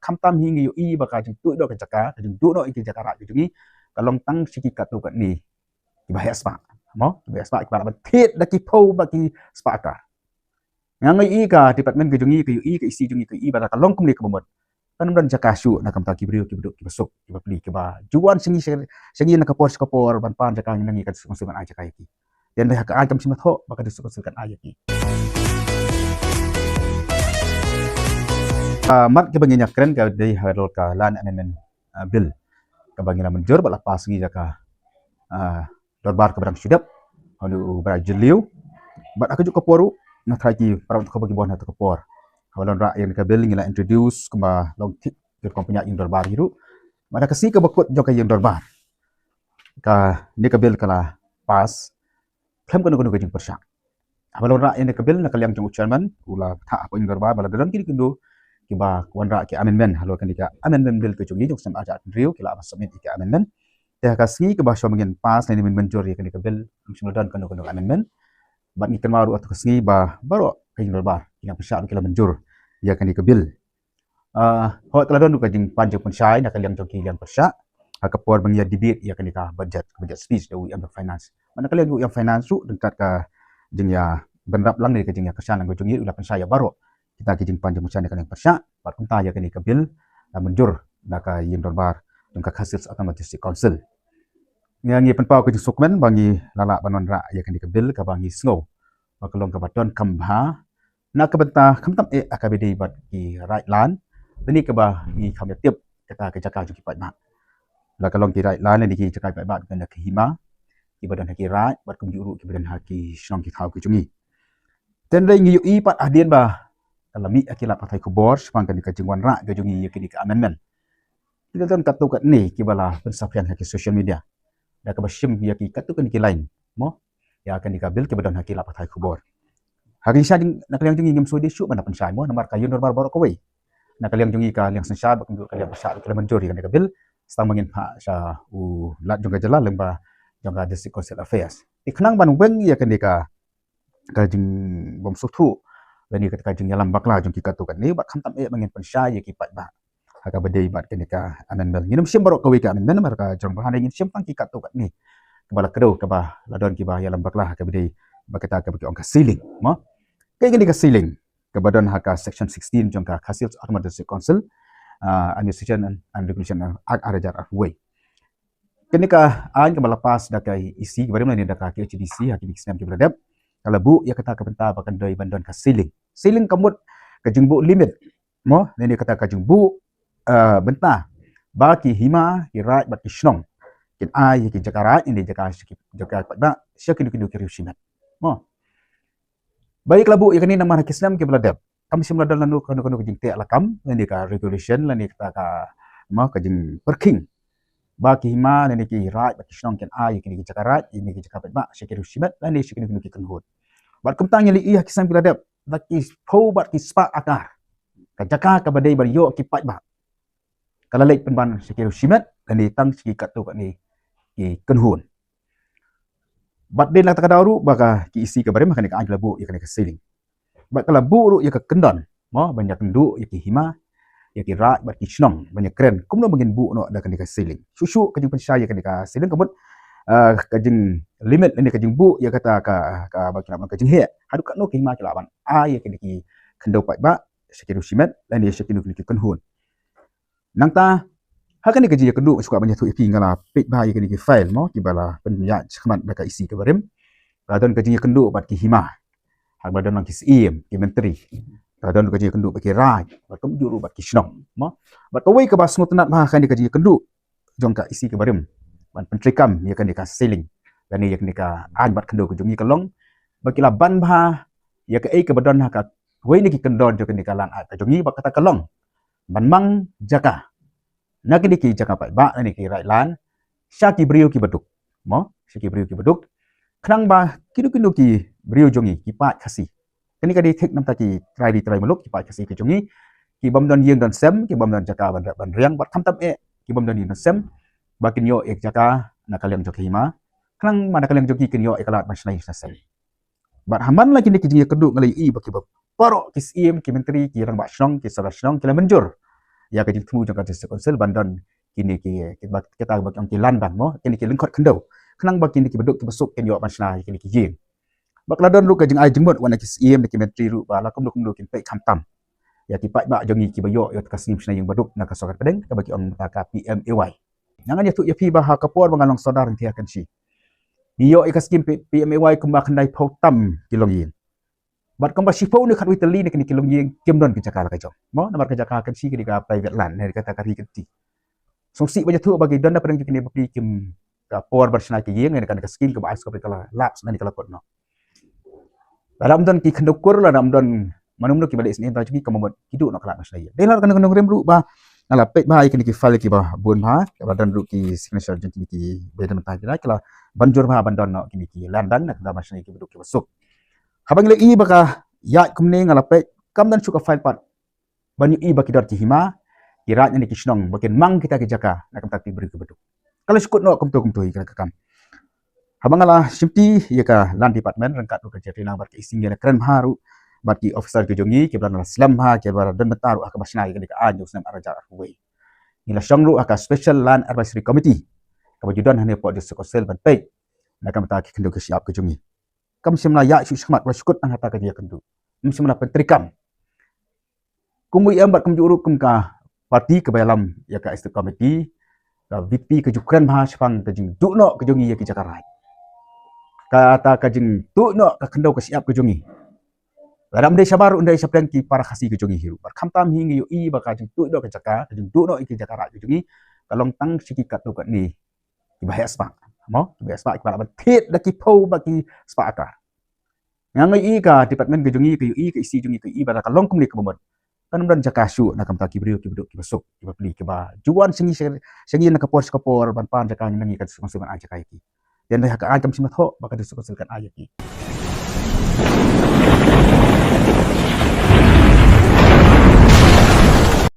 kham tam hingi yu i baka jeng tu do ke jaka jeng tu do ke jaka ra ke jungi kalong tang siki katu kat ni ki bahaya spa mo bahaya spa ki para thit da ki phau ba ki spa ka ngai i ka department ke jungi ke yu i ke isi jungi ke i ba kalong kum ni ke bomot kan dan jaka shu na kam ta ki brio ki beduk ki besuk ki beli ki ba juan singi na kapor ban pan jaka ngi kan sung ai jaka ki dan dah ka ai kam simatho baka disuk kan ai ki mat ke banginya keren ka dei harol ka lan amendment bill ka bangina menjur bala pas ngi jaka dorbar ka barang sudap halu brajeliu bat aku juga poru na thaji para ka bagi bon hatu kapor hawalon ra yang ka bill ngila introduce kuma long tik ke kompanya yang dorbar hiru mada kasi ka bakut joka yang dorbar ka ni ka bill kala pas khem kono kono jing persyak hawalon ra yang ka bill na kalyang jong chairman ula tha apa yang dorbar bala dalam kini kindo kiba kwanra ki amendment halo kan dika amendment bill ke jungi jok sam aja riu kila apa submit ki amendment ya kasni ke bahasa mengin pas ni menjur ya kan dika bill musmudan kan kan amendment bat ni kan maru atau kasni ba baro kain dorbar yang pesat kila menjur ya kan dika bill ho teladon du ka jing panjang pensai nak liang joki liang pesat kapor bangia debate ya kan dika budget speech da yang finance mana kalian yang finance tu dekat ka jing ya benrap lang ni ka jing ya kesan ang jungi ulah pensai ya baro kita kijing panjang macam ni kan yang persyak bat kunta ya kan ke bil menjur nak yang dorbar dengan hasil automatic council yang ni penpau ke sukmen bangi lala banon ra ya kan ke bil ka bangi snow bakalong ka baton kambha nak ke bentah kamtam akabedi bat ki right land ni ke ba ni kam tiap kata ke jaka juki pat mak la kalong ki right land ni ki jaka pat mak kan ke hima ki badan haki right bat kumjuru ki badan haki shnong ki thau ki jungi ten rai ngi yu pat adien ba kalami akila patai kubor sepangkan di kajing wanra gajungi yakini ke amendment kita kan katu kat ni kibala pensapian haki social media da ka basim yaki katu kan ki lain mo ya akan dikabil ke badan haki la patai kubor hari syading nak liang jungi ngem sudi syuk mana pensai mo namar kayun normal borok koi nak liang jungi ka liang sensad bakam ka liang besar kala menjuri kan dikabil stang mangin ha sa u lat jongga jala lemba jongga district council affairs iknang ban weng ya kan dika kajing bom sutu dan ni ketika jeng yalam bakla jeng kita tu kan ni bat khantam mangin pensai ye ki pat ba haka bedei bat kenika amendment ngin sim barok kawi ka amendment marka jong bahan ngin sim tang ki kat tu kan ni kebala kedo ke ba ladon ki ba yalam bakla haka bedei bakata ke bagi ongka ceiling mo kai gini ka ceiling ke badan haka section 16 jong ka hasil automatic council administration and regulation act arajar of way kenika an ke lepas dakai isi ke bagaimana ni dakai HDC haki sistem ki beradab kalau bu ya kata kebenta bahkan doi banduan ke ceiling kamut ke jengbu limit mo ni kata ke jengbu benta baki hima ki right bat ki shnong kin ai ki jakarat ini jaka ba syakin ki kiri simat mo baiklah bu ya kini nama hak Islam ki beladab kami simladal lanu kono ke jeng te lakam ni ka regulation lani kata ka mo ke jeng parking baki hima ni ki right bat kisnong ken ai ki jakarat ini ki jakapat ba syakin simat lani syakin ki kenhut bat kemtang li iya kisam biladab baki phau bat ki spa akar ka jaka ka badai bar yo ki pat ba kala lek penban syakin simat lani tang siki katu kat ni ki kenhun bat den la takadaru baka ki isi ka bare makan ka anjla bu ya kan ka ceiling bat kala bu ru ya ka kendon mo banyak kendu ya ki hima ya ki rat bat ki snong banyak keren kumno bangin bu no da kan ka ceiling susu ka jing pensaya kan ka ceiling kemut kajing limit ini kajing bu ya kata ka baki nak kajing he hadu kat no ki hima ki laban ya ki kendau pat ba syakin simat lani syakin ki kenhun nang ta hakan ni kaji kedua suka banyak tu ipi ngala pit bahaya kini ki file mo ki bala penyak khmat baka isi ke barem kadon kaji kedua bat ki hima hak badan lang ki sim ki menteri kadon kaji kedua baki raj bat kum juru bat ki shnong mo bat kawai ke bas ngutenat ma kan kaji kedua jong ka isi ke barem ban menteri kam ya kan ka ceiling dan ni ya kan ka an bat kedua ke jungi kelong baki la ban bah ya ke ke badan hak wei ni ki kendon jo kan ka lan ka jungi bak kata kelong ban mang jaka nak ni ki jaka pat ba ni ki right lan syaki brio ki beduk mo syaki brio ki beduk khnang ba kidu ki brio jongi ki pat khasi kani ka di thik nam ta ki try meluk ki pat khasi ki jongi ki bam don yeng don sem ki bam don jaka ban riang bat tham tam ki bam don yeng don sem ba kin yo ek jaka nakaliam joki hima khnang ma nakaliam joki kin yo ekalat ba snai sem bat haman lagi ni ki jingi keduk ngalai i ba ki ba paro ki sim ki menteri ki rang ba shnong ki sala shnong ki la menjur ya ka jing temu jang ka district council bandon kini kita bak yang kilan ban mo kini ki lengkot kendo kenang bak kini ki beduk ki besuk ken yo masna kini ki jing bak ladon lu ka jing ai jengmot wana ki iem ki menteri ru ba la kum lu kin pe kham tam ya ki pai ba jongi ki bayo yo ka sim sna yang beduk na ka sokat pedeng ka baki on ta ka PMAY jangan ya tu ya pi ba ha kapor bangalong sodar ti akan si yo ikas kim PMAY kum ba khandai phau tam ki long yin bat kamba sifau ni khat Italy ni kini kilong yin kem don ki jakala ka jong mo namar ka jakala kan si ki ka private land ne ka ta ka ri ki songsi baja tu bagi dana padang kini bagi kim ka por bersna ki yeng ne kan ka skin ka ba ko kala laps na ni kala kot no dalam don ki khendokur la dalam don manum ki balik sini ta ki kamot kidu no kala masna ye delar kan kan rem ru ba ala pet ba kini ki file ki ba bun ha ka dan ru ki signature jen ki be dan ta jira kala banjur ba bandon no kini ki landang na ka masna ki beduk ki besuk habang le i baka ya kumne ngala pet kam dan suka file pat banyu i baki dar ki hima kirat ni kisnong bakin mang kita ke jaka nak tapi beri ke beduk kalau sikut no kum tu ikal kam habangala simti ya ka land department rangkat lu kerja tinang bar ki ising ya keren haru bar ki officer ke jongi ke blan slam ha ke bar dan betaru ak basna ke ka anjo snam araja arway ila shongru ak special land advisory committee ka bajudan hane pot di sekosel ban pe nak kam ta ki kendo ke siap ke jongi kam simla ya su smat la sikut ang hata ka dia kendu simla pentrikam kumui ambat kum juru kum ka parti ke dalam ya ka executive committee ka VP ke jukran ma sepang ke jing dukno ke jongi ya ki jakarai kata ka jing dukno ka kendau ke siap ke jongi dalam desa baru ndai sapdan ki para khasi ke jongi hiru bar khamtam hingi yo i ba ka jing dukno ke jaka ke jing dukno ki jakara ke jongi kalong tang siki kat tu kat ni ki bahaya spa mo ki bahaya spa ki bala thit da ki phau ba ki spa ka ngai i ka department ke jongi ke yo i ke isi jongi ke i ba kalong kum ni ke bomot kan dan jakasu nak kam taki brio ki beduk ki besuk ki beli ki ba juan sengi nak kapor ban pan jakang nangi kan sung aja kai ki dan dah ka ajam simat ho baka disuk kan aja ki